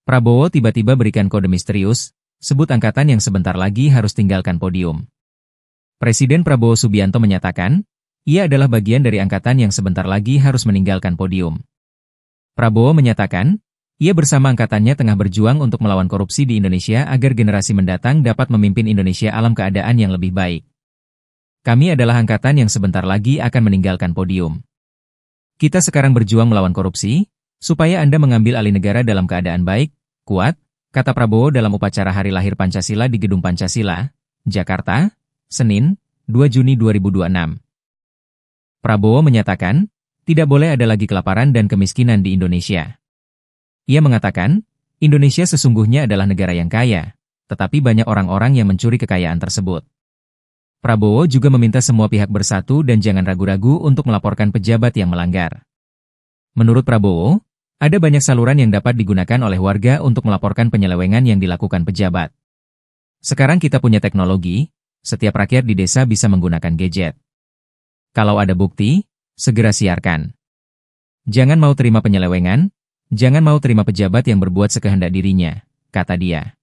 Prabowo tiba-tiba berikan kode misterius, sebut angkatan yang sebentar lagi harus tinggalkan podium. Presiden Prabowo Subianto menyatakan, ia adalah bagian dari angkatan yang sebentar lagi harus meninggalkan podium. Prabowo menyatakan, ia bersama angkatannya tengah berjuang untuk melawan korupsi di Indonesia agar generasi mendatang dapat memimpin Indonesia alam keadaan yang lebih baik. Kami adalah angkatan yang sebentar lagi akan meninggalkan podium. Kita sekarang berjuang melawan korupsi, supaya Anda mengambil alih negara dalam keadaan baik, kuat, kata Prabowo dalam upacara Hari Lahir Pancasila di Gedung Pancasila, Jakarta, Senin, 2 Juni 2026. Prabowo menyatakan, tidak boleh ada lagi kelaparan dan kemiskinan di Indonesia. Ia mengatakan, Indonesia sesungguhnya adalah negara yang kaya, tetapi banyak orang-orang yang mencuri kekayaan tersebut. Prabowo juga meminta semua pihak bersatu dan jangan ragu-ragu untuk melaporkan pejabat yang melanggar. Menurut Prabowo, ada banyak saluran yang dapat digunakan oleh warga untuk melaporkan penyelewengan yang dilakukan pejabat. Sekarang kita punya teknologi, setiap rakyat di desa bisa menggunakan gadget. Kalau ada bukti, segera siarkan. Jangan mau terima penyelewengan, jangan mau terima pejabat yang berbuat sekehendak dirinya, kata dia.